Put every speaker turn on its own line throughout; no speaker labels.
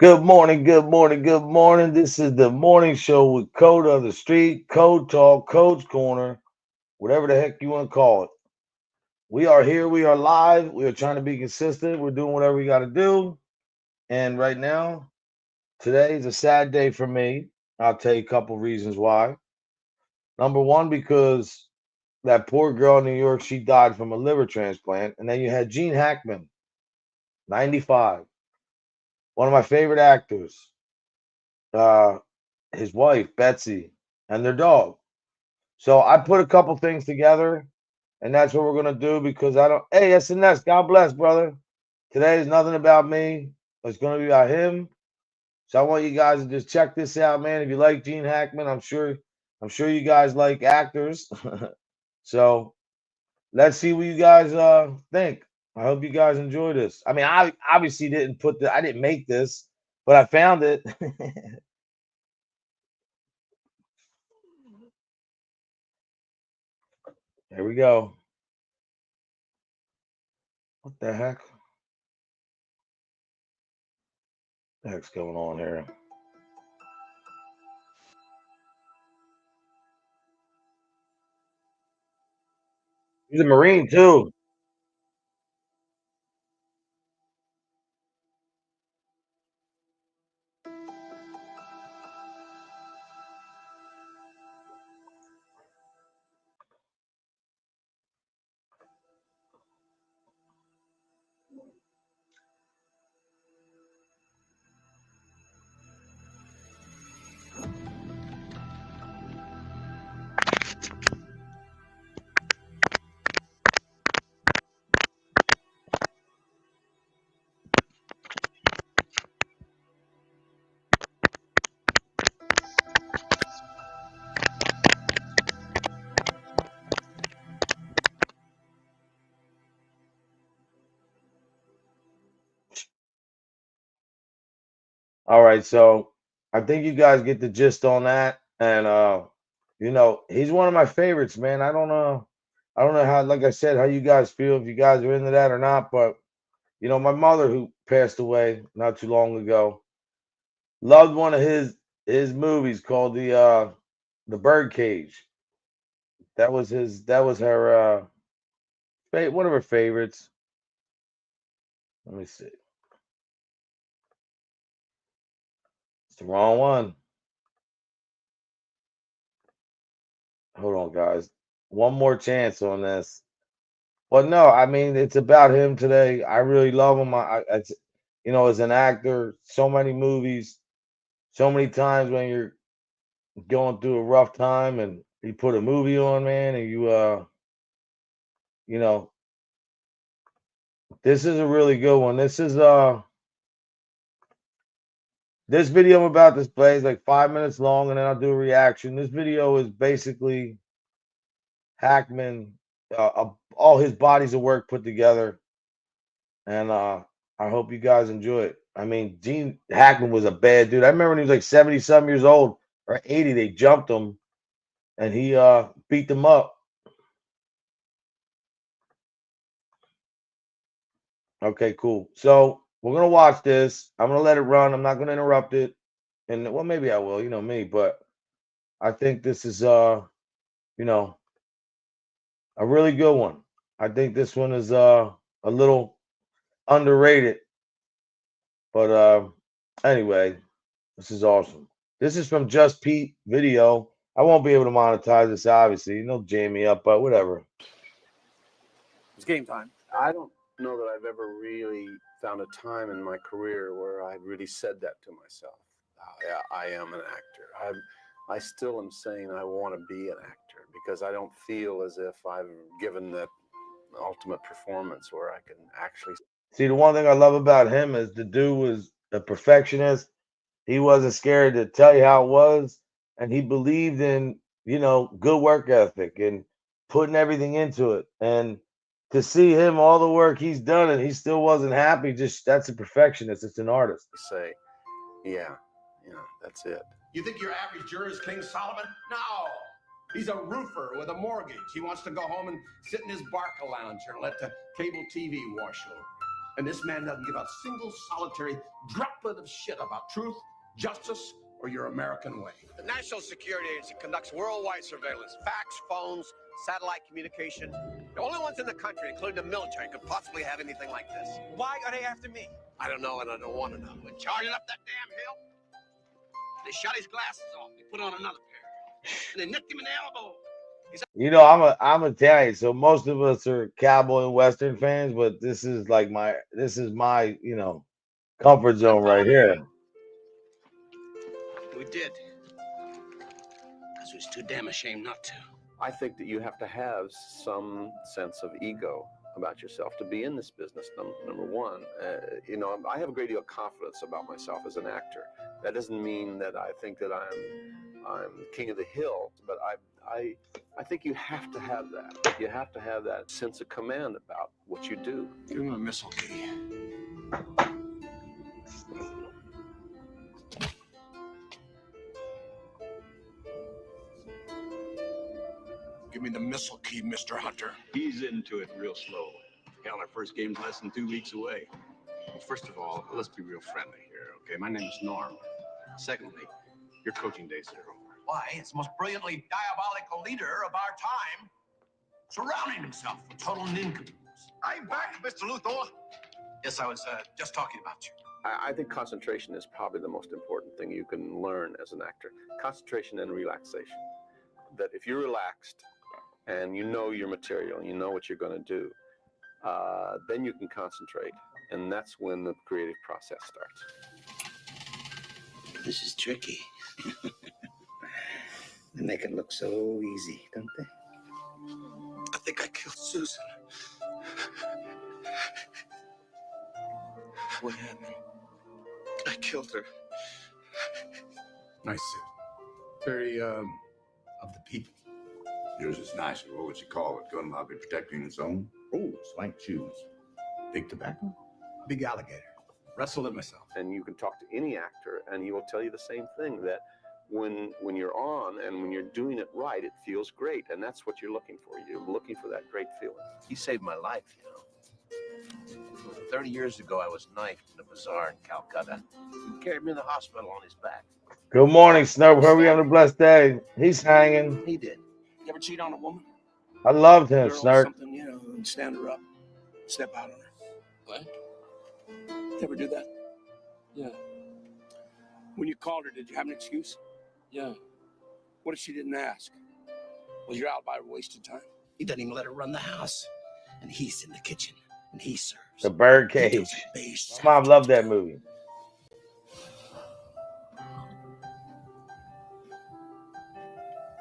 Good morning, good morning, good morning. This is the morning show with Code on the Street, Code Talk, Code's Corner, whatever the heck you want to call it. We are here, we are live, we are trying to be consistent, we're doing whatever we got to do. And right now, today is a sad day for me. I'll tell you a couple reasons why. Number one, because that poor girl in New York, she died from a liver transplant. And then you had Gene Hackman, 95, one of my favorite actors. Uh, his wife, Betsy, and their dog. So I put a couple things together, and that's what we're gonna do because I don't. Hey, SNS, God bless, brother. Today is nothing about me. It's gonna be about him. So I want you guys to just check this out, man. If you like Gene Hackman, I'm sure you guys like actors. So let's see what you guys think. I hope you guys enjoy this. I mean, I obviously I didn't make this, but I found it. Here we go. What the heck? The heck's going on here? He's a Marine too. All right, so I think you guys get the gist on that. And he's one of my favorites, man. I don't know how, like I said, how you guys feel, if you guys are into that or not, but my mother who passed away not too long ago loved one of his movies called the Birdcage. That was her one of her favorites. Let me see. It's the wrong one. Hold on, guys. One more chance on this. Well, no, I mean it's about him today. I really love him. As an actor, so many movies, so many times when you're going through a rough time, and you put a movie on, man, and you know, this is a really good one. This video I'm about to play is like 5 minutes long, and then I'll do a reaction. This video is basically Hackman, all his bodies of work put together, and I hope you guys enjoy it. I mean, Gene Hackman was a bad dude. I remember when he was like 70 some years old or 80, they jumped him and he beat them up. Okay, cool. So we're gonna watch this. I'm gonna let it run. I'm not gonna interrupt it. And well, maybe I will, you know me, but I think this is you know, a really good one. I think this one is a little underrated. But anyway, this is awesome. This is from Just Pete Video. I won't be able to monetize this, obviously. Jam me up, but whatever.
It's game time. I don't know that I've ever really found a time in my career where I really said that to myself. Yeah, I am an actor. I still am saying I want to be an actor because I don't feel as if I've given that ultimate performance where I can actually.
See, the one thing I love about him is the dude was a perfectionist. He wasn't scared to tell you how it was, and he believed in, good work ethic and putting everything into it. And to see him, all the work he's done, and he still wasn't happy, just that's a perfectionist. It's an artist.
Say, yeah, that's it.
You think your average juror is King Solomon? No. He's a roofer with a mortgage. He wants to go home and sit in his Barca lounger and let the cable TV wash over. And this man doesn't give a single solitary droplet of shit about truth, justice, or your American way.
The National Security Agency conducts worldwide surveillance, fax, phones, satellite communication. The only ones in the country, including the military, could possibly have anything like this.
Why are they after me?
I don't know, and I don't want to know. When charging up that damn hill, they shot his glasses off. They put on another pair, and they nicked him in the elbow.
You know, I'm Italian, so most of us are cowboy and western fans, but this is my comfort zone right here.
We did, because we was too damn ashamed not to.
I think that you have to have some sense of ego about yourself to be in this business. Number one, I have a great deal of confidence about myself as an actor. That doesn't mean that I think that I'm king of the hill, but I think you have to have that. You have to have that sense of command about what you do.
Give him a missile key. Give me the missile key, Mr. Hunter.
He's into it real slow. Hell, our first game's less than 2 weeks away.
Well, first of all, let's be real friendly here, okay? My name is Norm. Secondly, your coaching days are over.
Why, it's the most brilliantly diabolical leader of our time, surrounding himself with total nincompoops.
I'm back, Mr. Luthor. Yes, I was just talking about you.
I think concentration is probably the most important thing you can learn as an actor. Concentration and relaxation. That if you're relaxed and you know your material and you know what you're going to do, then you can concentrate. And that's when the creative process starts.
This is tricky. They make it look so easy, don't they? I think I killed Susan. What happened? I killed her.
Nice suit. Very, of the people.
Yours is nicer. What would you call it? Gun lobby protecting its own? Oh, swank shoes. Big tobacco?
Big alligator. Wrestled it myself.
And you can talk to any actor and he will tell you the same thing, that when you're on and when you're doing it right, it feels great. And that's what you're looking for. You're looking for that great feeling.
He saved my life, 30 years ago, I was knifed in a bazaar in Calcutta. He carried me to the hospital on his back.
Good morning, Snurp. Hope you having a blessed day. He's hanging.
He did. You ever cheat on a woman?
I loved him,
Girl,
Snurp.
something, and stand her up, step out on her. What? You ever do that?
Yeah.
When you called her, did you have an excuse?
Yeah.
What if she didn't ask? Was your alibi a waste of time? He doesn't even let her run the house. And he's in the kitchen, and he serves.
The Birdcage. My mom loved that movie.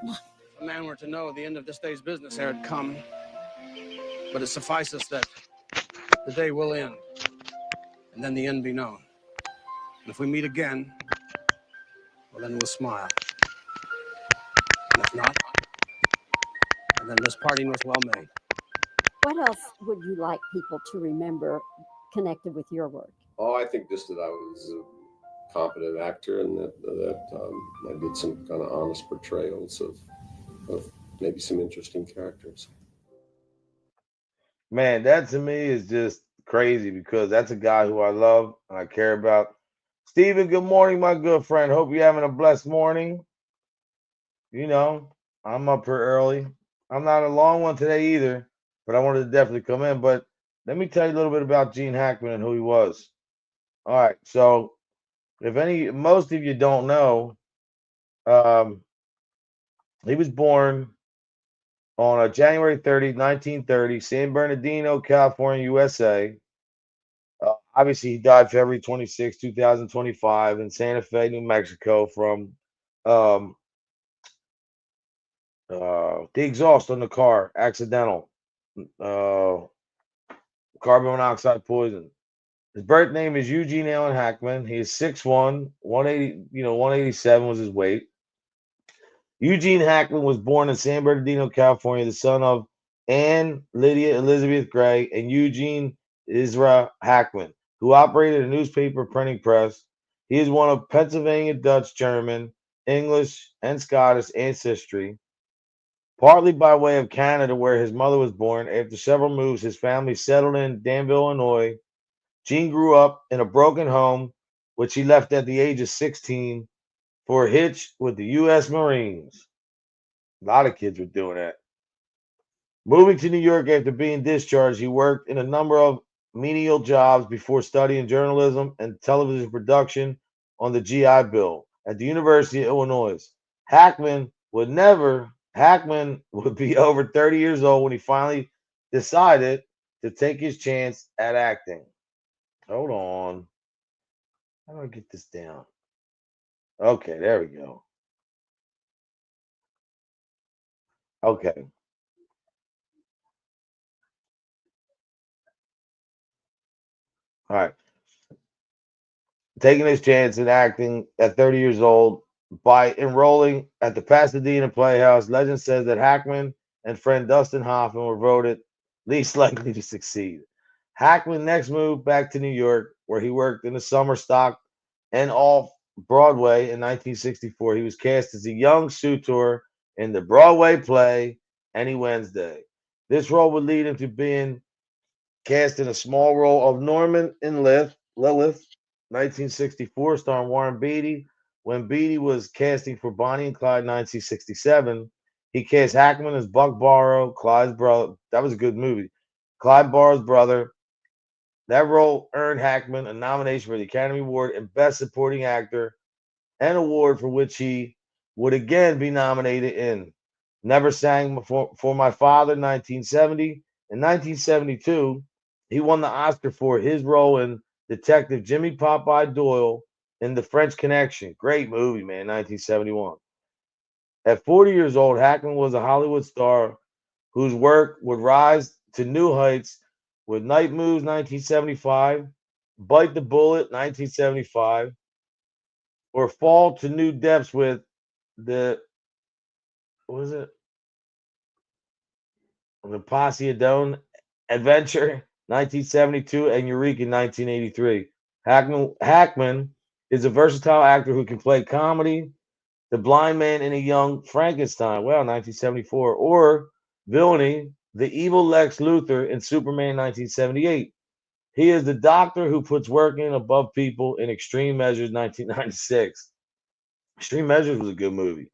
If a man were to know the end of this day's business ere had come, but it suffices that the day will end, and then the end be known. And if we meet again, well, then we'll smile. And if not, and then this parting was well made.
What else would you like people to remember connected with your work?
Oh, I think just that I was a competent actor and that I did some kind of honest portrayals of maybe some interesting characters.
Man, that to me is just crazy because that's a guy who I love and I care about. Steven, good morning, my good friend. Hope you're having a blessed morning. I'm up here early. I'm not a long one today either, but I wanted to definitely come in. But let me tell you a little bit about Gene Hackman and who he was. All right, so if most of you don't know, he was born on January 30, 1930, San Bernardino, California, USA. Obviously, he died February 26, 2025 in Santa Fe, New Mexico from the exhaust on the car, accidental, carbon monoxide poison. His birth name is Eugene Allen Hackman. He is 6'1", 180, 187 was his weight. Eugene Hackman was born in San Bernardino, California, the son of Anne Lydia Elizabeth Gray and Eugene Ezra Hackman, who operated a newspaper printing press. He is one of Pennsylvania Dutch, German, English, and Scottish ancestry, partly by way of Canada, where his mother was born. After several moves, his family settled in Danville, Illinois, Gene grew up in a broken home, which he left at the age of 16 for a hitch with the U.S. Marines. A lot of kids were doing that. Moving to New York after being discharged, he worked in a number of menial jobs before studying journalism and television production on the GI Bill at the University of Illinois. Hackman would be over 30 years old when he finally decided to take his chance at acting. Hold on. How do I get this down? Okay, there we go. Okay. All right. Taking his chance in acting at 30 years old by enrolling at the Pasadena Playhouse. Legend says that Hackman and friend Dustin Hoffman were voted least likely to succeed. Hackman next moved back to New York, where he worked in the summer stock and off Broadway in 1964. He was cast as a young suitor in the Broadway play Any Wednesday. This role would lead him to being cast in a small role of Norman in Lilith, 1964, starring Warren Beatty. When Beatty was casting for Bonnie and Clyde, 1967, he cast Hackman as Buck Barrow, Clyde's brother. That was a good movie. Clyde Barrow's brother. That role earned Hackman a nomination for the Academy Award and Best Supporting Actor, an award for which he would again be nominated in Never Sang for My Father, 1970. In 1972, he won the Oscar for his role in Detective Jimmy Popeye Doyle in The French Connection. Great movie, man, 1971. At 40 years old, Hackman was a Hollywood star whose work would rise to new heights with Night Moves, 1975, Bite the Bullet, 1975, or fall to new depths with the what was it? The Poseidon Adventure, 1972, and Eureka, 1983. Hackman is a versatile actor who can play comedy, the blind man in a young Frankenstein, well, 1974, or villainy, the evil Lex Luthor in Superman, 1978. He is the doctor who puts work in above people in Extreme Measures, 1996. Extreme Measures was a good movie.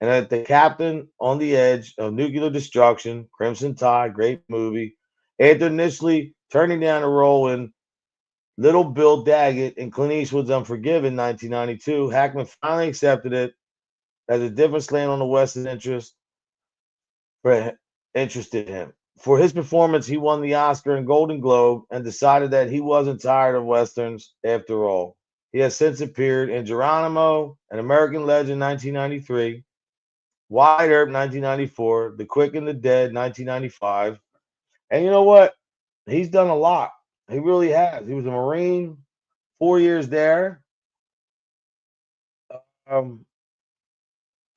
And at the captain on the edge of nuclear destruction, Crimson Tide, great movie. After initially turning down a role in Little Bill Daggett in Clint Eastwood's Unforgiven, 1992, Hackman finally accepted it as a different slant on the Western interested him. For his performance, he won the Oscar and Golden Globe and decided that he wasn't tired of Westerns after all. He has since appeared in Geronimo, An American Legend, 1993, Wide Earp, 1994, The Quick and the Dead, 1995. And you know what? He's done a lot. He really has. He was a Marine, 4 years there. Um,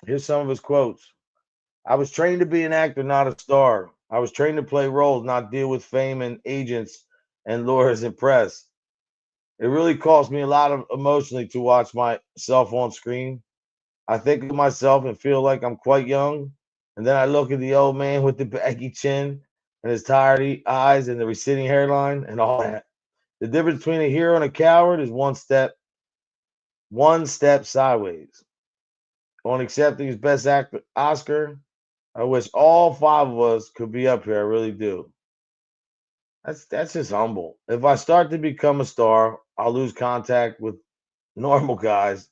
Here's some of his quotes. I was trained to be an actor, not a star. I was trained to play roles, not deal with fame and agents and lures and press. It really cost me a lot of emotionally to watch myself on screen. I think of myself and feel like I'm quite young. And then I look at the old man with the baggy chin and his tired eyes and the receding hairline and all that. The difference between a hero and a coward is one step sideways. On accepting his best actor Oscar, I wish all five of us could be up here. I really do. That's just humble. If I start to become a star, I'll lose contact with normal guys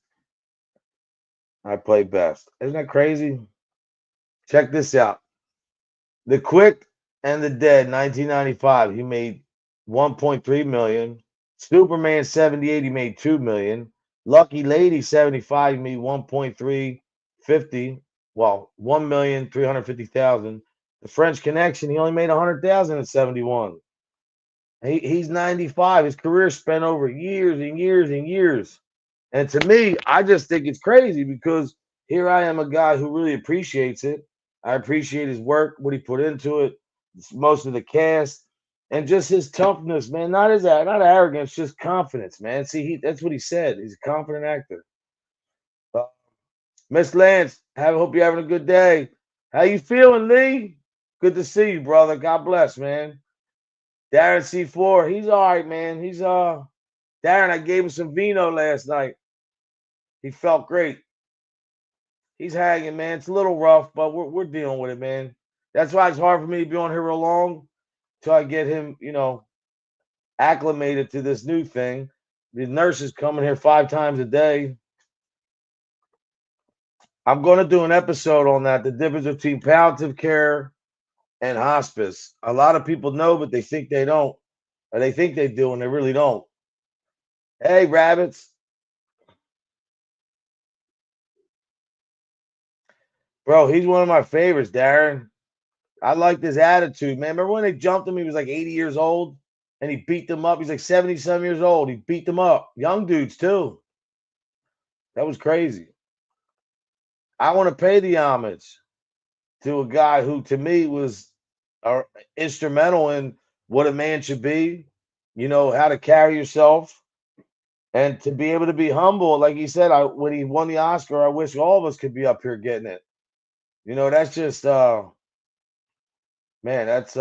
I play best. Isn't that crazy? Check this out. The Quick and the Dead, 1995. He made 1.3 million. Superman 78, he made 2 million. Lucky Lady 75, he made 1.350. Well, 1,350,000. The French Connection, he only made 100,000 in 71. He's 95. His career spent over years and years and years. And to me, I just think it's crazy because here I am, a guy who really appreciates it. I appreciate his work, what he put into it, most of the cast, and just his toughness, man. Not arrogance, just confidence, man. See, that's what he said. He's a confident actor. Uh, Miss Lance, hope you're having a good day. How you feeling, Lee? Good to see you, brother. God bless, man. Darren C4, he's all right, man. He's Darren, I gave him some vino last night. He felt great. He's hanging, man. It's a little rough, but we're dealing with it, man. That's why it's hard for me to be on here real long till I get him, acclimated to this new thing. The nurse is coming here 5 times a day. I'm going to do an episode on that, the difference between palliative care and hospice. A lot of people know, but they think they don't. Or they think they do, and they really don't. Hey, rabbits. Bro, he's one of my favorites, Darren. I liked his attitude, man. Remember when they jumped him? He was like 80 years old, and he beat them up. He's like 70-some years old. He beat them up. Young dudes, too. That was crazy. I want to pay the homage to a guy who, to me, was instrumental in what a man should be, how to carry yourself, and to be able to be humble. Like he said, when he won the Oscar, I wish all of us could be up here getting it. That's just, man, that's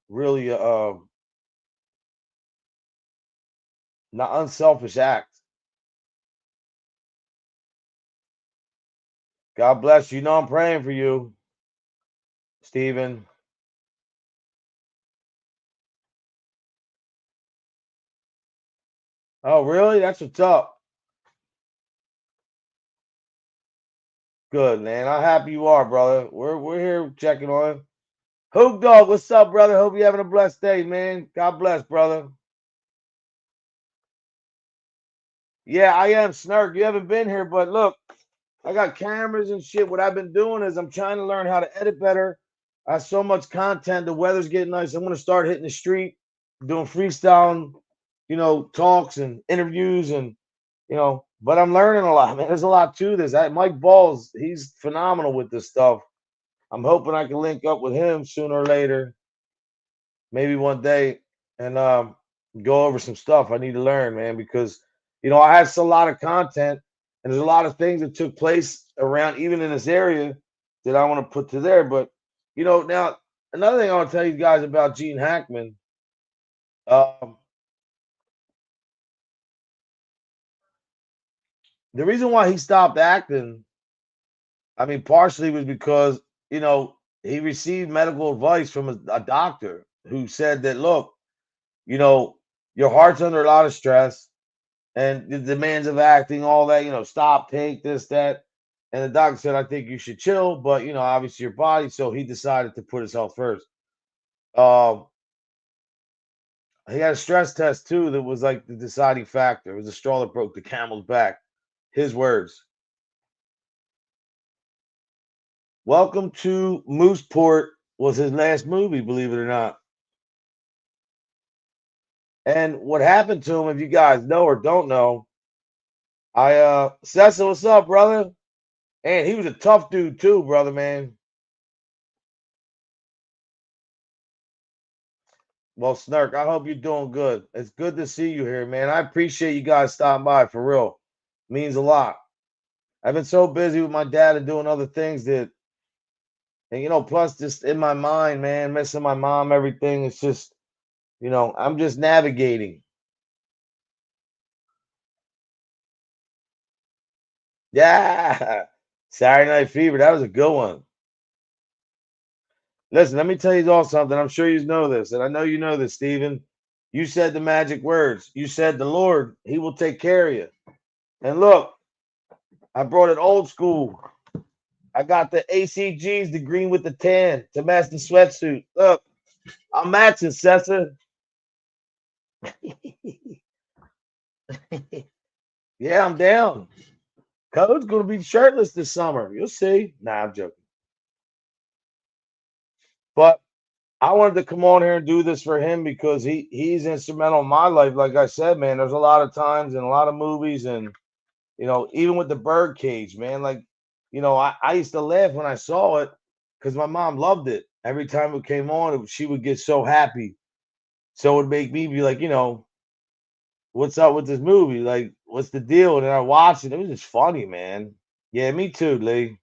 really not unselfish act. God bless you. I'm praying for you, Stephen. Oh, really? That's what's up. Good, man. How happy you are, brother. We're here checking on. Hoop Dog, what's up, brother? Hope you're having a blessed day, man. God bless, brother. Yeah, I am, Snark. You haven't been here, but look, I got cameras and shit. What I've been doing is I'm trying to learn how to edit better. I have so much content. The weather's getting nice. I'm going to start hitting the street, doing freestyling, talks and interviews and, but I'm learning a lot, man. There's a lot to this. Mike Balls, he's phenomenal with this stuff. I'm hoping I can link up with him sooner or later, maybe one day, and go over some stuff I need to learn, man, because, I have a lot of content and there's a lot of things that took place around, even in this area, that I want to put to there. But, now another thing I want to tell you guys about Gene Hackman. The reason why he stopped acting, I mean, partially was because, he received medical advice from a doctor who said that, look, your heart's under a lot of stress and the demands of acting, all that, stop, take this, that. And the doctor said, I think you should chill, but, obviously your body. So he decided to put his health first. He had a stress test too that was like the deciding factor. It was the straw that broke the camel's back. His words. Welcome to Mooseport was his last movie, believe it or not. And what happened to him, if you guys know or don't know, Cecil, what's up, brother? And he was a tough dude too, brother, man. Well, Snark, I hope you're doing good. It's good to see you here, man. I appreciate you guys stopping by for real. Means a lot. I've been so busy with my dad and doing other things that, and plus just in my mind, man, missing my mom, everything. It's just, I'm just navigating. Yeah. Saturday Night Fever. That was a good one. Listen, let me tell you all something. I'm sure you know this, and I know you know this, Stephen. You said the magic words. You said the Lord, He will take care of you. And look, I brought it old school. I got the ACGs, the green with the tan, to match the sweatsuit. Look, I'm matching, Cessa. Yeah, I'm down. Code's going to be shirtless this summer. You'll see. Nah, I'm joking. But I wanted to come on here and do this for him because he's instrumental in my life. Like I said, man, there's a lot of times and a lot of movies and, even with the birdcage, man, like, I used to laugh when I saw it because my mom loved it. Every time it came on, she would get so happy. So it would make me be like, what's up with this movie? Like, what's the deal? And then I watched it. It was just funny, man. Yeah, me too, Lee.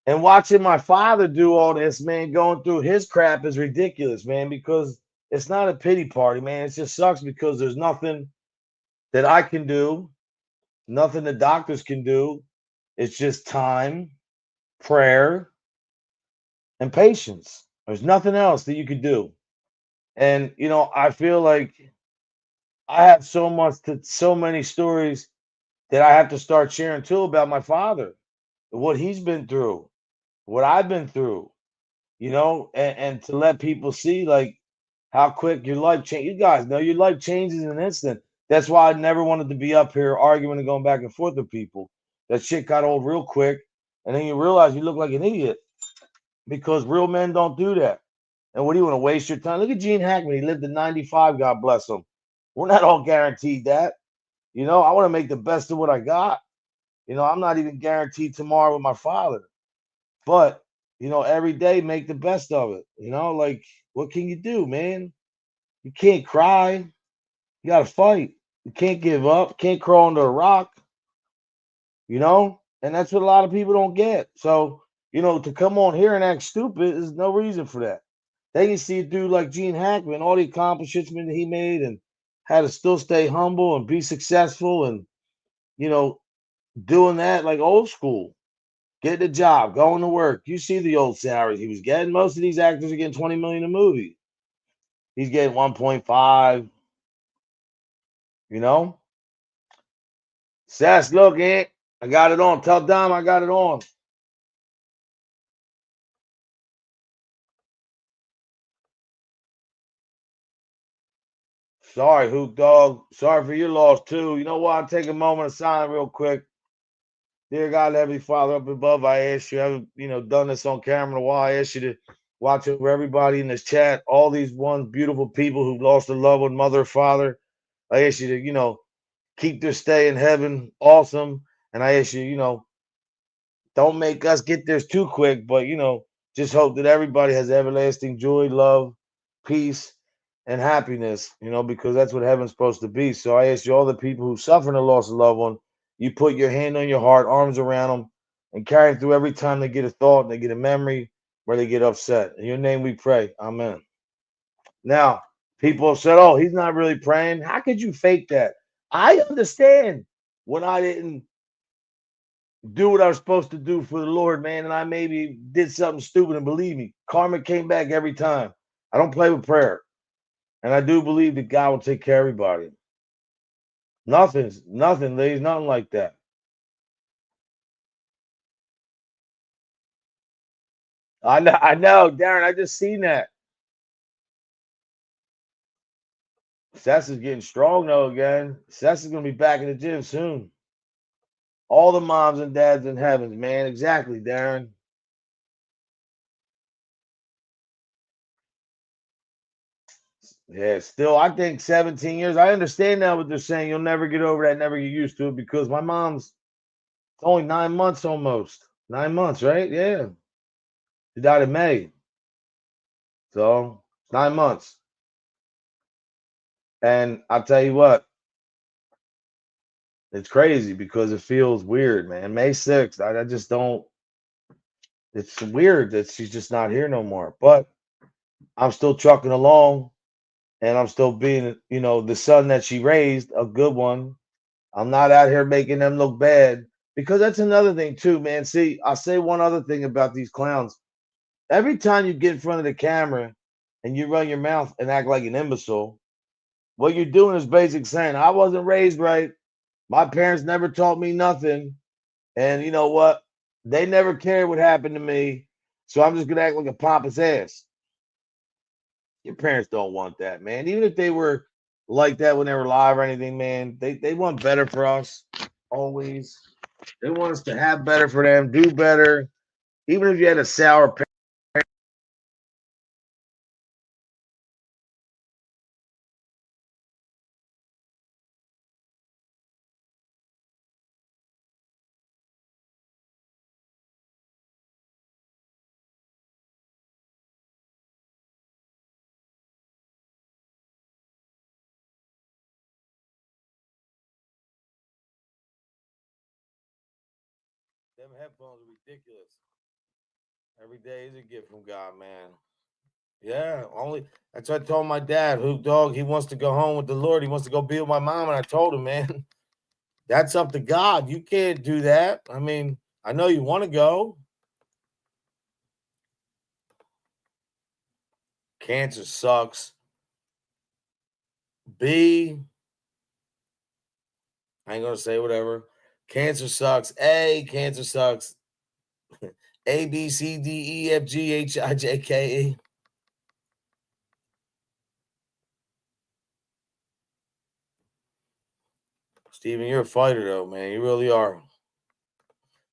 And watching my father do all this, man, going through his crap is ridiculous, man, because it's not a pity party, man. It just sucks because there's nothing that I can do, nothing the doctors can do. It's just time, prayer, and patience. There's nothing else that you could do. And I feel like I have so many stories that I have to start sharing too about my father, what he's been through, what I've been through, and to let people see like how quick your life change. You guys know your life changes in an instant. That's why I never wanted to be up here arguing and going back and forth with people. That shit got old real quick, and then you realize you look like an idiot because real men don't do that. And what do you want to waste your time? Look at Gene Hackman. He lived to 95. God bless him. We're not all guaranteed that. I want to make the best of what I got. I'm not even guaranteed tomorrow with my father, but every day make the best of it. Like what can you do, man? You can't cry. You gotta fight. You can't give up. Can't crawl under a rock. And that's what a lot of people don't get. So to come on here and act stupid is no reason for that. Then you see a dude like Gene Hackman, all the accomplishments that he made, and how to still stay humble and be successful, and you know doing that like old school. Getting a job, going to work. You see the old salaries he was getting. Most of these actors are getting 20 million a movie. He's getting 1.5. You know, Sass, look, I got it on. Tell Dom I got it on. Sorry, Hook Dog. Sorry for your loss too. You know what? I'll take a moment of silence real quick. Dear God, Heavenly Father up above, I ask you, I haven't done this on camera in a while. I ask you to watch over everybody in this chat, all these one beautiful people who lost a loved one, mother or father. I ask you to, keep their stay in heaven awesome. And I ask you, don't make us get there too quick, but just hope that everybody has everlasting joy, love, peace, and happiness, because that's what heaven's supposed to be. So I ask you, all the people who suffer the loss of a loved one, you put your hand on your heart, arms around them, and carry them through every time they get a thought, they get a memory, where they get upset. In your name we pray. Amen. Now, people have said, oh, he's not really praying. How could you fake that? I understand when I didn't do what I was supposed to do for the Lord, man, and I maybe did something stupid, and believe me, karma came back every time. I don't play with prayer. And I do believe that God will take care of everybody. Nothing, ladies, nothing like that. I know, Darren, I just seen that. Sess is getting strong though again. Sess is gonna be back in the gym soon. All the moms and dads in heaven, man. Exactly, Darren. Yeah, still, I think 17 years. I understand now what they're saying. You'll never get over that, never get used to it, because my mom's only 9 months almost. 9 months, right? Yeah. She died in May. So 9 months. And I'll tell you what, it's crazy because it feels weird, man. May 6th, I just don't, it's weird that she's just not here no more. But I'm still trucking along, and I'm still being, the son that she raised, a good one. I'm not out here making them look bad, because that's another thing too, man. See, I'll say one other thing about these clowns. Every time you get in front of the camera and you run your mouth and act like an imbecile, what you're doing is basically saying, I wasn't raised right. My parents never taught me nothing. And you know what? They never cared what happened to me. So I'm just going to act like a pompous ass. Your parents don't want that, man. Even if they were like that when they were alive or anything, man, they want better for us always. They want us to have better for them, do better. Even if you had a sour parent. Them headphones are ridiculous. Every day is a gift from God, man. Yeah, only that's what I told my dad. Who dog? He wants to go home with the Lord. He wants to go be with my mom, and I told him, man, that's up to God. You can't do that. I mean, I know you want to go. Cancer sucks. B, I ain't gonna say whatever. Cancer sucks. A, cancer sucks. A, B, C, D, E, F, G, H, I, J, K, E. Steven, you're a fighter, though, man. You really are.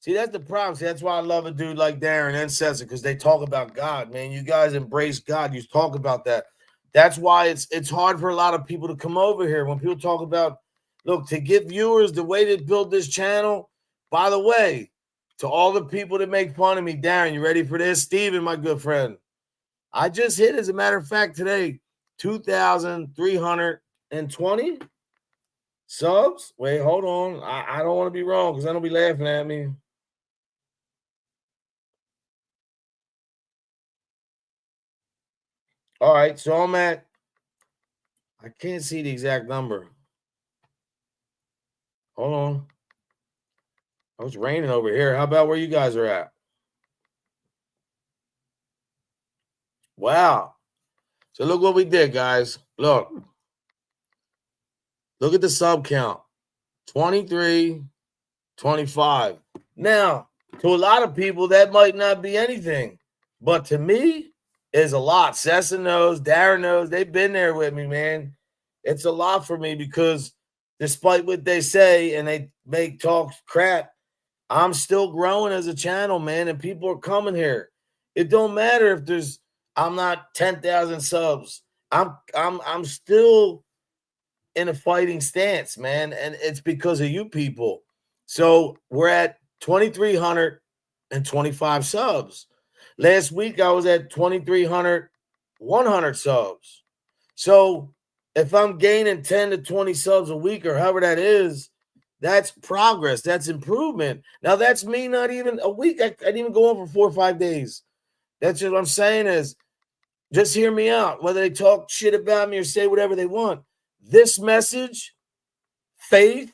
See, that's the problem. See, that's why I love a dude like Darren and Cesar, because they talk about God, man. You guys embrace God. You talk about that. That's why it's hard for a lot of people to come over here. When people talk about, look, to get viewers, the way to build this channel, by the way, to all the people that make fun of me, Darren, you ready for this? Steven, my good friend, I just hit, as a matter of fact, today, 2,320 subs. Wait, hold on. I don't want to be wrong because I don't be laughing at me. All right, so I'm at, I can't see the exact number. Hold on. Oh, it's raining over here. How about where you guys are at? Wow. So look what we did, guys. Look at the sub count. 23, 25. Now, to a lot of people, that might not be anything. But to me, it's a lot. Sessa knows, Darren knows. They've been there with me, man. It's a lot for me because despite what they say and they make talk crap, I'm still growing as a channel, man, and people are coming here. It don't matter if I'm not 10,000 subs. I'm still in a fighting stance, man, and it's because of you people. So we're at 2,325 subs. Last week I was at 2,300 subs. So if I'm gaining 10 to 20 subs a week or however that is, that's progress. That's improvement. Now, that's me not even a week. I didn't even go on for 4 or 5 days. That's just what I'm saying is just hear me out. Whether they talk shit about me or say whatever they want. This message, faith,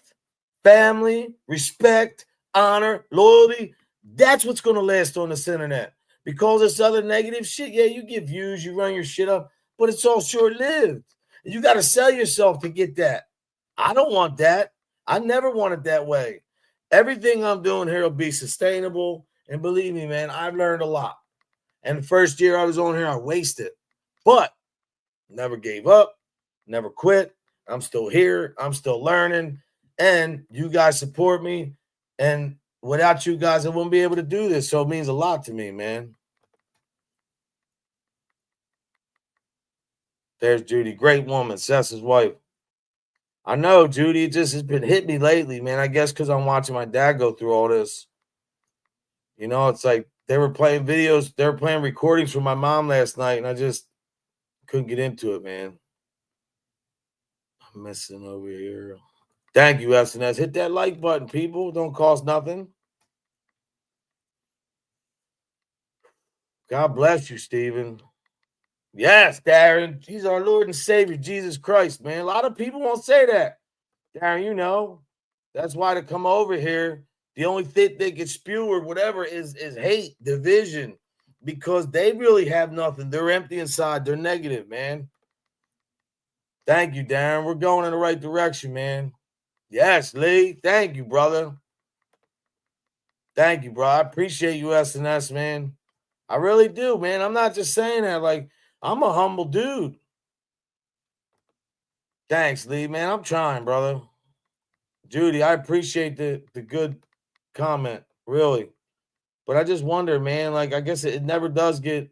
family, respect, honor, loyalty, that's what's going to last on this internet. Because this other negative shit, yeah, you get views, you run your shit up, but it's all short-lived. You got to sell yourself to get that. I don't want that. I never want it that way. Everything I'm doing here will be sustainable. And believe me, man, I've learned a lot. And the first year I was on here, I wasted. But never gave up, never quit. I'm still here. I'm still learning. And you guys support me. And without you guys, I wouldn't be able to do this. So it means a lot to me, man. There's Judy. Great woman. Seth's wife. I know, Judy. It just has been hitting me lately, man. I guess because I'm watching my dad go through all this. You know, it's like they were playing videos. They were playing recordings from my mom last night, and I just couldn't get into it, man. I'm messing over here. Thank you, SNS. Hit that like button, people. Don't cost nothing. God bless you, Stephen. Yes, Darren. He's our Lord and Savior, Jesus Christ, man. A lot of people won't say that. Darren, you know. That's why to come over here, the only thing they can spew or whatever is hate, division, because they really have nothing. They're empty inside. They're negative, man. Thank you, Darren. We're going in the right direction, man. Yes, Lee. Thank you, brother. Thank you, bro. I appreciate you, SNS, man. I really do, man. I'm not just saying that. Like, I'm a humble dude. Thanks, Lee, man. I'm trying, brother. Judy, I appreciate the good comment, really. But I just wonder, man, like, I guess it never does get,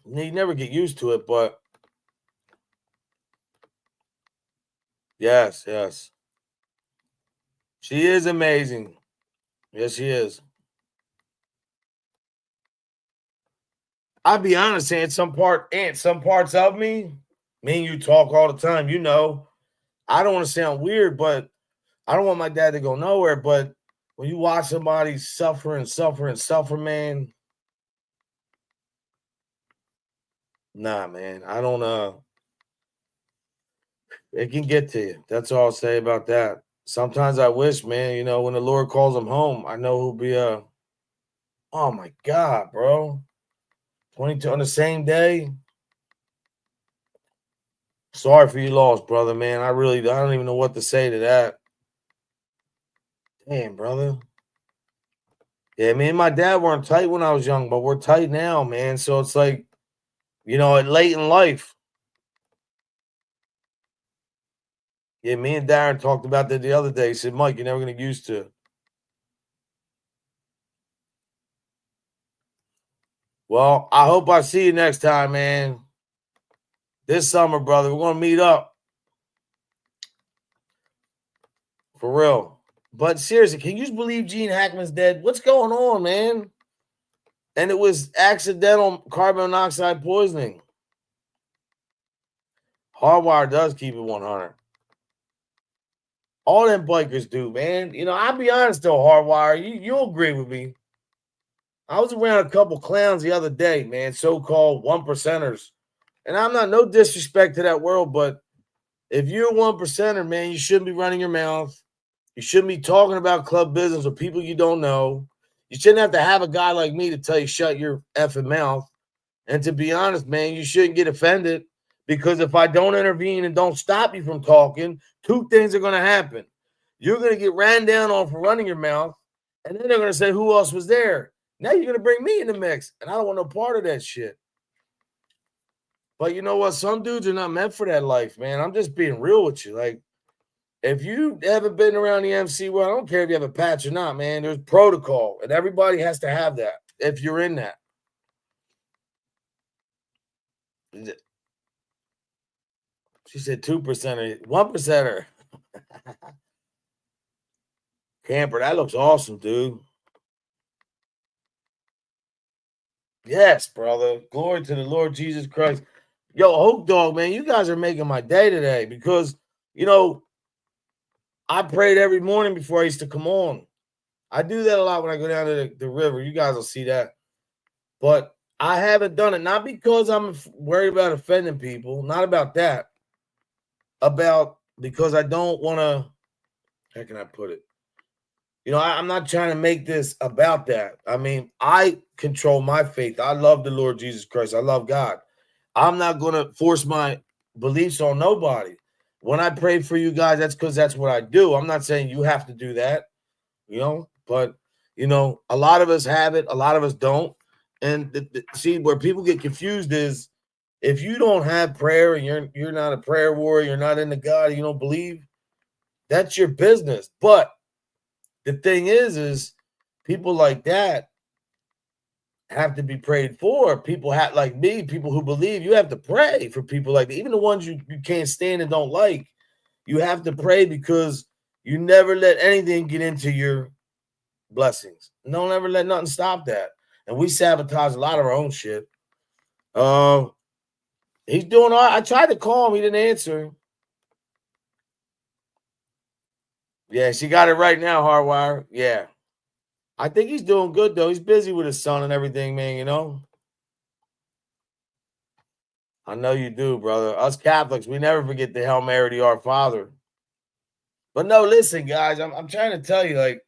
you never get used to it, but yes. She is amazing. Yes, she is. I'll be honest, saying some parts of me and you talk all the time, you know. I don't want to sound weird, but I don't want my dad to go nowhere. But when you watch somebody suffer, man, nah, man, I don't, it can get to you. That's all I'll say about that. Sometimes I wish, man, you know, when the Lord calls them home, I know who'll be, oh my God, bro. 22 on the same day. Sorry for you lost, brother, man. I don't even know what to say to that. Damn, brother. Yeah, me and my dad weren't tight when I was young, but we're tight now, man. So it's like, you know, late in life. Yeah, me and Darren talked about that the other day. He said, Mike, you're never going to get used to it. Well, I hope I see you next time, man. This summer, brother, we're going to meet up. For real. But seriously, can you just believe Gene Hackman's dead? What's going on, man? And it was accidental carbon monoxide poisoning. Hardwire does keep it 100. All them bikers do, man. You know, I'll be honest though, Hardwire, you'll agree with me. I was around a couple clowns the other day, man, so-called 1%ers. And I'm not, no disrespect to that world, but if you're a 1%er, man, you shouldn't be running your mouth. You shouldn't be talking about club business with people you don't know. You shouldn't have to have a guy like me to tell you shut your effing mouth. And to be honest, man, you shouldn't get offended, because if I don't intervene and don't stop you from talking, two things are going to happen. You're going to get ran down on for running your mouth, and then they're going to say, who else was there? Now you're going to bring me in the mix, and I don't want no part of that shit. But you know what? Some dudes are not meant for that life, man. I'm just being real with you. Like, if you haven't been around the MC world, I don't care if you have a patch or not, man. There's protocol, and everybody has to have that if you're in that. She said 2%, 1%er. Camper, that looks awesome, dude. Yes, brother. Glory to the Lord Jesus Christ. Yo, Hope Dog, man, you guys are making my day today, because, you know, I prayed every morning before I used to come on. I do that a lot when I go down to the river. You guys will see that. But I haven't done it, not because I'm worried about offending people, not about that. Because I don't want to, how can I put it? You know, I'm not trying to make this about that. I mean, I control my faith. I love the Lord Jesus Christ. I love God. I'm not going to force my beliefs on nobody. When I pray for you guys, that's because that's what I do. I'm not saying you have to do that, you know, but, you know, a lot of us have it. A lot of us don't. And see, where people get confused is, if you don't have prayer and you're not a prayer warrior, you're not into God, you don't believe, that's your business. But the thing is people like that have to be prayed for. People like me, people who believe, you have to pray for people like that. Even the ones you can't stand and don't like, you have to pray, because you never let anything get into your blessings. Don't ever let nothing stop that. And we sabotage a lot of our own shit. He's doing all right. I tried to call him. He didn't answer. Yeah, she got it right now, Hardwire. Yeah. I think he's doing good, though. He's busy with his son and everything, man, you know? I know you do, brother. Us Catholics, we never forget the Hail Mary to our Father. But no, listen, guys, I'm trying to tell you, like,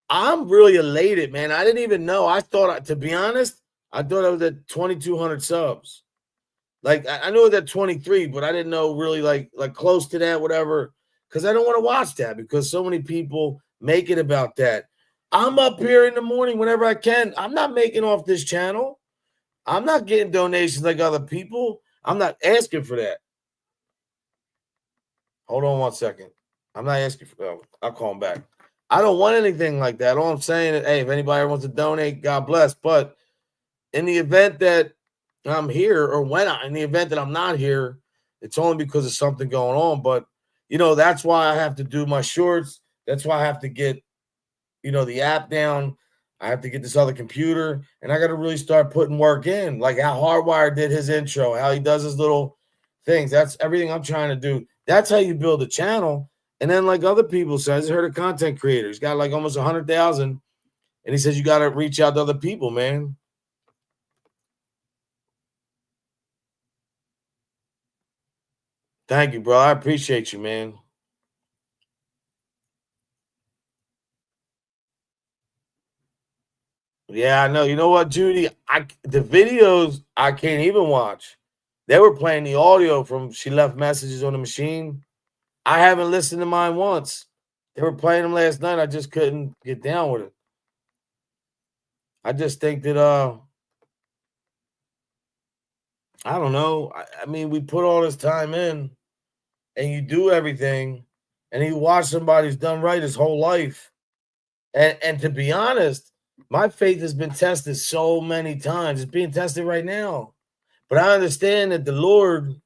I'm really elated, man. I didn't even know. I thought, to be honest, I thought I was at 2,200 subs. Like, I knew it was at 23, but I didn't know really like close to that, whatever, because I don't want to watch that, because so many people make it about that. I'm up here in the morning whenever I can. I'm not making off this channel. I'm not getting donations like other people. I'm not asking for that. Hold on 1 second. I'm not asking for I'll call him back. I don't want anything like that. All I'm saying is, hey, if anybody wants to donate, God bless. But in the event that I'm here, or in the event that I'm not here, it's only because of something going on. But, you know, that's why I have to do my shorts. That's why I have to get, you know, the app down. I have to get this other computer, and I got to really start putting work in, like how Hardwire did his intro, how he does his little things. That's everything I'm trying to do. That's how you build a channel. And then like other people said, I just heard a content creator. He's got like almost 100,000. And he says, you got to reach out to other people, man. Thank you, bro. I appreciate you, man. Yeah, I know. You know what, Judy? The videos I can't even watch. They were playing the audio from she left messages on the machine. I haven't listened to mine once. They were playing them last night. I just couldn't get down with it. I just think that I don't know. I mean, we put all this time in and you do everything and you watch somebody who's done right his whole life. And to be honest, my faith has been tested so many times. It's being tested right now. But I understand that the Lord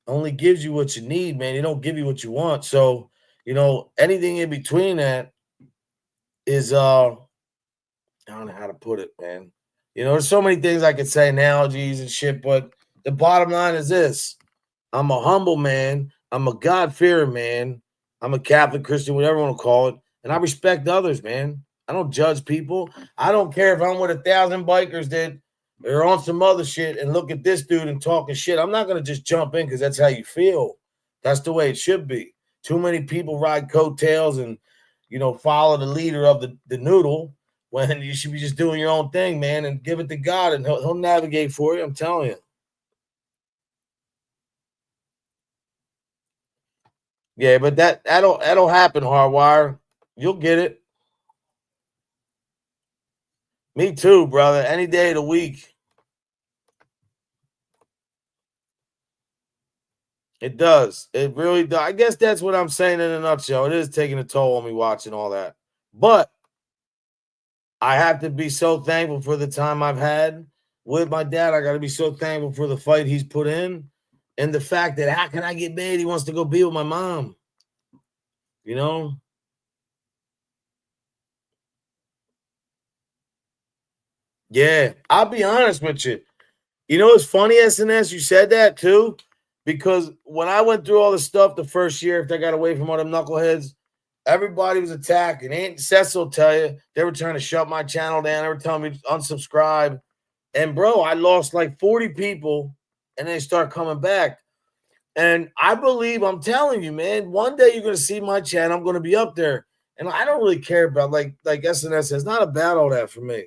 only gives you what you need, man. He don't give you what you want. So, you know, anything in between that is I don't know how to put it, man. You know, there's so many things I could say, analogies and shit, but the bottom line is this. I'm a humble man. I'm a God-fearing man. I'm a Catholic Christian, whatever you want to call it. And I respect others, man. I don't judge people. I don't care if I'm with 1,000 bikers that are on some other shit and look at this dude and talking shit. I'm not going to just jump in because that's how you feel. That's the way it should be. Too many people ride coattails and, you know, follow the leader of the noodle when you should be just doing your own thing, man, and give it to God and he'll navigate for you. I'm telling you. Yeah, but that'll happen, Hardwire. You'll get it. Me too, brother. Any day of the week. It does. It really does. I guess that's what I'm saying in a nutshell. It is taking a toll on me watching all that. But I have to be so thankful for the time I've had with my dad. I got to be so thankful for the fight he's put in and the fact that how can I get mad he wants to go be with my mom? You know? Yeah, I'll be honest with you. You know, it's funny, SNS, you said that too, because when I went through all the stuff the first year, after I got away from all them knuckleheads, everybody was attacking. Aunt Cecil will tell you, they were trying to shut my channel down. They were telling me to unsubscribe. And, bro, I lost like 40 people, and they start coming back. And I believe, I'm telling you, man, one day you're going to see my channel. I'm going to be up there. And I don't really care about, like SNS says, it's not about all that for me.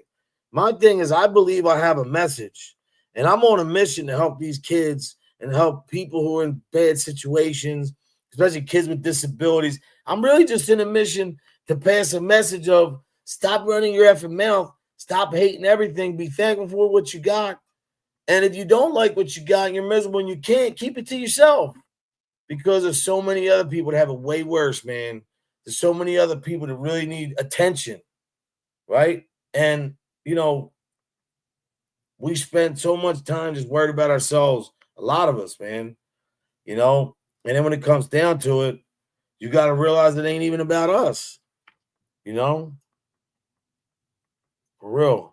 My thing is I believe I have a message. And I'm on a mission to help these kids and help people who are in bad situations, especially kids with disabilities. I'm really just in a mission to pass a message of stop running your effing mouth, stop hating everything, be thankful for what you got. And if you don't like what you got and you're miserable and you can't, keep it to yourself. Because there's so many other people that have it way worse, man. There's so many other people that really need attention, right? And, you know, we spend so much time just worried about ourselves, a lot of us, man, you know? And then when it comes down to it, you got to realize it ain't even about us, you know? For real.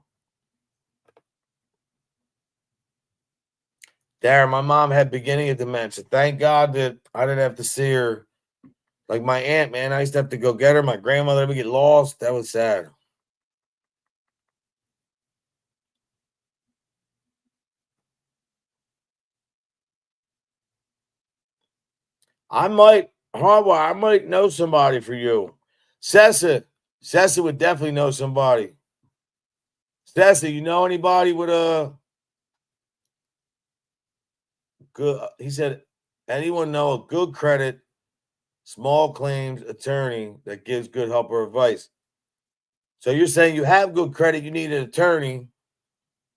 Darren, my mom had beginning of dementia. Thank God that I didn't have to see her. Like my aunt, man, I used to have to go get her. My grandmother would get lost. That was sad. I might know somebody for you. Sessa would definitely know somebody. Sessa, you know anybody with a good, he said, anyone know a good credit, small claims attorney that gives good help or advice? So you're saying you have good credit, you need an attorney,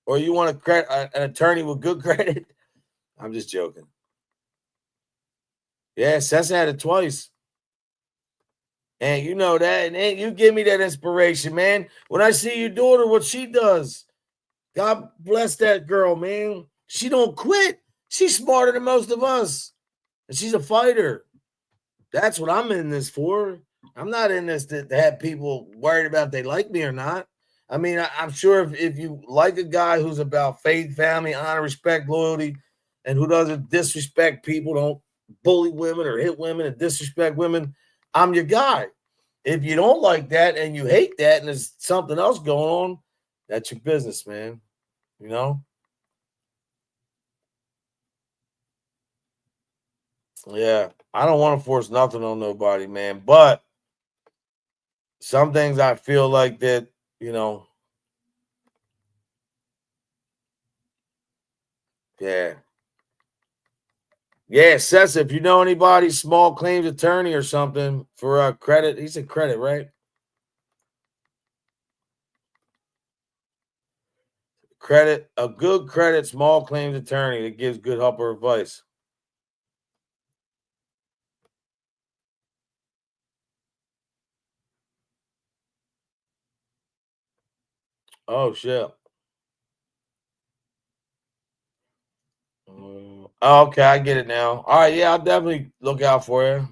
or you want an attorney with good credit? I'm just joking. Yeah, Sessa had it twice. And you know that, and you give me that inspiration, man. When I see your daughter, what she does, God bless that girl, man. She don't quit. She's smarter than most of us. And she's a fighter. That's what I'm in this for. I'm not in this to have people worried about if they like me or not. I mean, I'm sure if you like a guy who's about faith, family, honor, respect, loyalty, and who doesn't disrespect people, don't bully women or hit women and disrespect women, I'm your guy. If you don't like that and you hate that and there's something else going on, that's your business, man. You know? Yeah. I don't want to force nothing on nobody, man. But some things I feel like that, you know. Yeah. Yeah, Sessa, if you know anybody, small claims attorney or something for credit. He said credit, right? Credit, a good credit, small claims attorney that gives good help or advice. Oh, shit. Oh, okay, I get it now. All right, yeah, I'll definitely look out for you.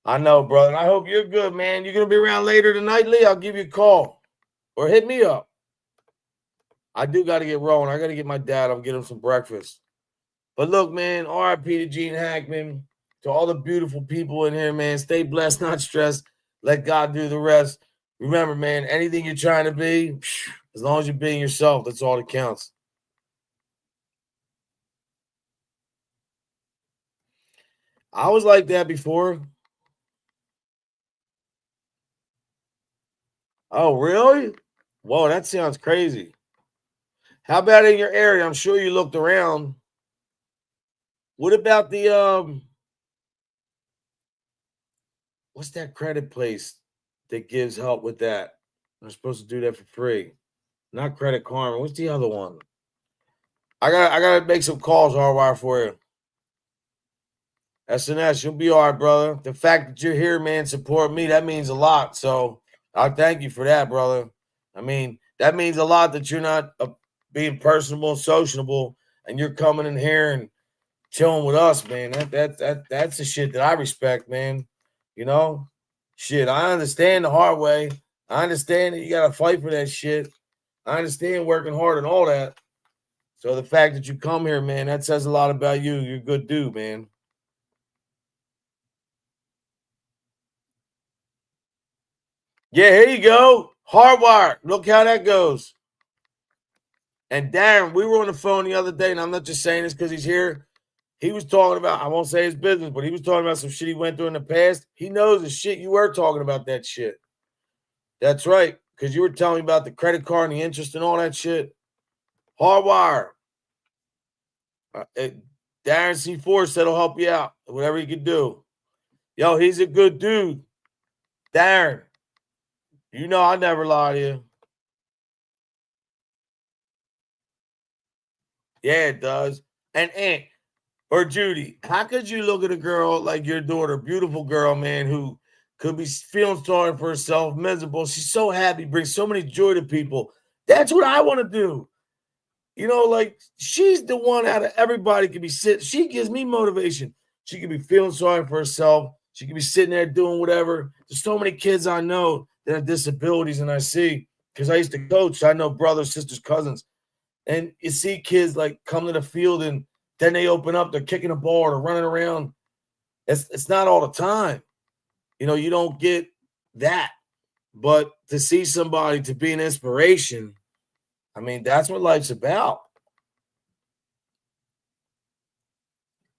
I know, brother. I hope you're good, man. You're going to be around later tonight, Lee? I'll give you a call or hit me up. I do got to get rolling. I got to get my dad. I'll get him some breakfast. But look, man, RIP to Gene Hackman, to all the beautiful people in here, man. Stay blessed, not stressed. Let God do the rest. Remember, man, anything you're trying to be, as long as you're being yourself, that's all that counts. I was like that before. Oh, really? Whoa, that sounds crazy. How about in your area? I'm sure you looked around. What about the what's that credit place that gives help with that? I'm supposed to do that for free. Not Credit Karma. What's the other one? I gotta make some calls hardwire for you. SNS, you'll be all right, brother. The fact that you're here, man, support me, that means a lot. So I thank you for that, brother. I mean, that means a lot that you're not being personable and sociable, and you're coming in here and chilling with us, man. That's the shit that I respect, man. You know, shit. I understand the hard way. I understand that you gotta fight for that shit. I understand working hard and all that. So the fact that you come here, man, that says a lot about you. You're a good dude, man. Yeah, here you go. Hardwire. Look how that goes. And Darren, we were on the phone the other day, and I'm not just saying this because he's here. He was talking about, I won't say his business, but he was talking about some shit he went through in the past. He knows the shit you were talking about that shit. That's right, because you were telling me about the credit card and the interest and all that shit. Hardwire. Darren C4 said he'll help you out, whatever he can do. Yo, he's a good dude. Darren, you know I never lie to you. Yeah, it does. And Aunt or Judy, how could you look at a girl like your daughter, beautiful girl, man, who could be feeling sorry for herself, miserable? She's so happy, brings so many joy to people. That's what I want to do. You know, like she's the one out of everybody could be sitting. She gives me motivation. She could be feeling sorry for herself. She could be sitting there doing whatever. There's so many kids I know that have disabilities, and I see because I used to coach. I know brothers, sisters, cousins. And you see kids like come to the field and then they open up, they're kicking a ball or running around. It's not all the time. You know, you don't get that. But to see somebody to be an inspiration, I mean, that's what life's about.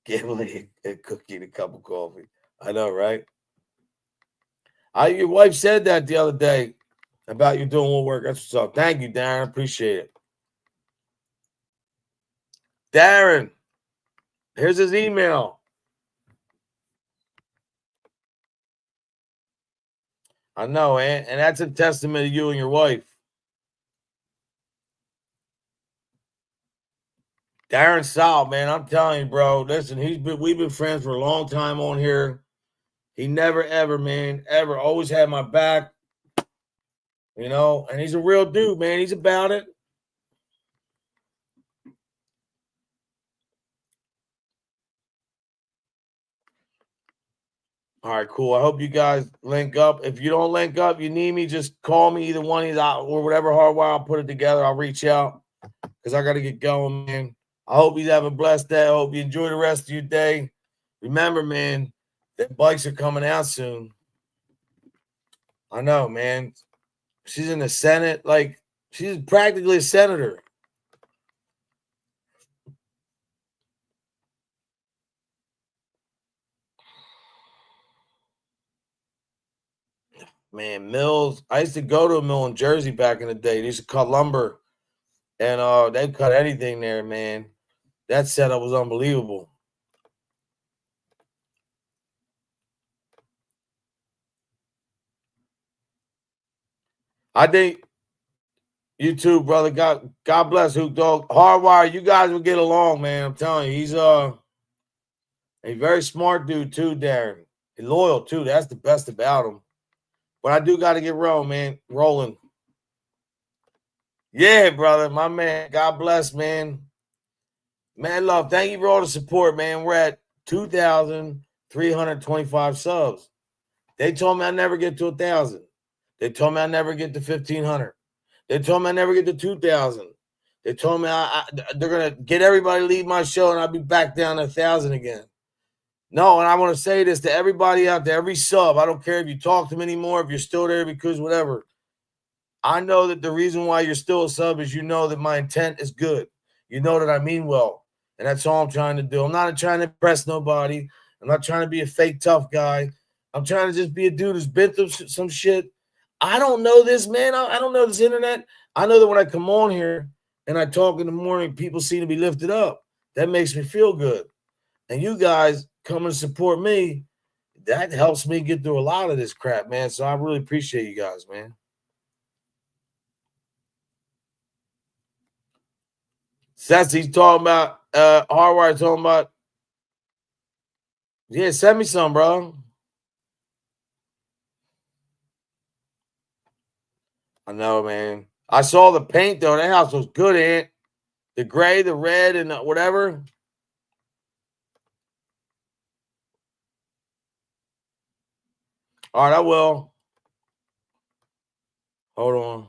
Give a cookie and a cup of coffee. I know, right? Your wife said that the other day about you doing more work. That's what's up. Thank you, Darren. Appreciate it. Darren, here's his email. I know, and that's a testament to you and your wife. Darren Sal, man, I'm telling you, bro. Listen, we've been friends for a long time on here. He never, ever, man, ever always had my back. You know, and he's a real dude, man. He's about it. All right, cool. I hope you guys link up. If you don't link up, you need me, just call me. Either one of these out or whatever hardwire. I'll put it together. I'll reach out because I got to get going, man. I hope you have a blessed day. I hope you enjoy the rest of your day. Remember, man, that bikes are coming out soon. I know, man. She's in the Senate. Like, she's practically a senator. Man, mills. I used to go to a mill in Jersey back in the day. They used to cut lumber, and they cut anything there, man. That setup was unbelievable. I think you too, brother. God bless Hook Dog. Hardwire, you guys will get along, man. I'm telling you, he's a very smart dude too, Darren. And loyal too. That's the best about him. But I do got to get rolling. Yeah, brother, my man. God bless, man. Man, love. Thank you for all the support, man. We're at 2,325 subs. They told me I never get to 1,000. They told me I never get to 1,500. They told me I never get to 2,000. They told me they're gonna get everybody to leave my show and I'll be back down to 1,000 again. No, and I want to say this to everybody out there, every sub. I don't care if you talk to me anymore, if you're still there because whatever. I know that the reason why you're still a sub is you know that my intent is good. You know that I mean well. And that's all I'm trying to do. I'm not trying to impress nobody. I'm not trying to be a fake tough guy. I'm trying to just be a dude who's been through some shit. I don't know this, man. I don't know this internet. I know that when I come on here and I talk in the morning, people seem to be lifted up. That makes me feel good. And you guys come and support me. That helps me get through a lot of this crap, man. So I really appreciate you guys, man. Sessy's talking about Hardwire talking about. Yeah, send me some, bro. I know, man. I saw the paint though. That house was good, Ant. The gray, the red, and whatever. All right, I will. Hold on.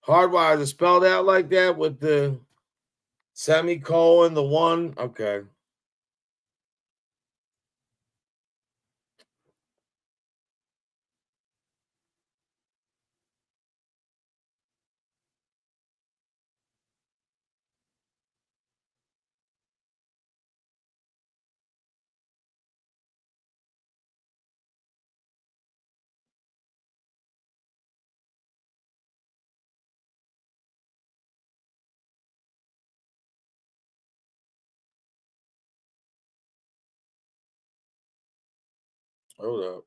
Hardwire is spelled out like that with the semicolon, the one. Okay. Hold up.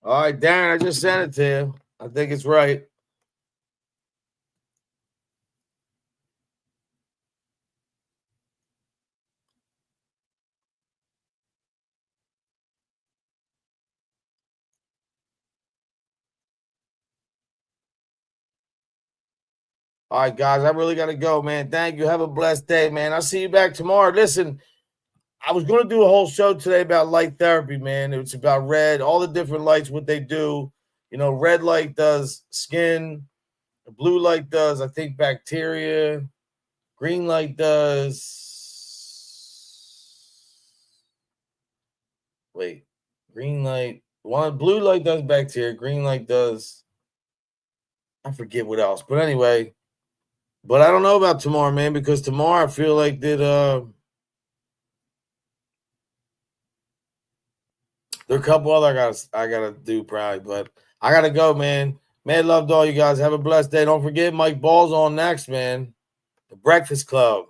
All right, Darren, I just sent it to you. I think it's right. All right, guys, I really got to go, man. Thank you. Have a blessed day, man. I'll see you back tomorrow. Listen, I was going to do a whole show today about light therapy, man. It's about red, all the different lights, what they do. You know, red light does skin. The blue light does, I think, bacteria. Green light does. Wait, green light. Blue light does bacteria. Green light does I forget what else. But anyway, but I don't know about tomorrow, man, because tomorrow I feel like that there are a couple other I gotta do probably, but I gotta go, man. Mad love to all you guys. Have a blessed day. Don't forget Mike Ball's on next, man. The Breakfast Club.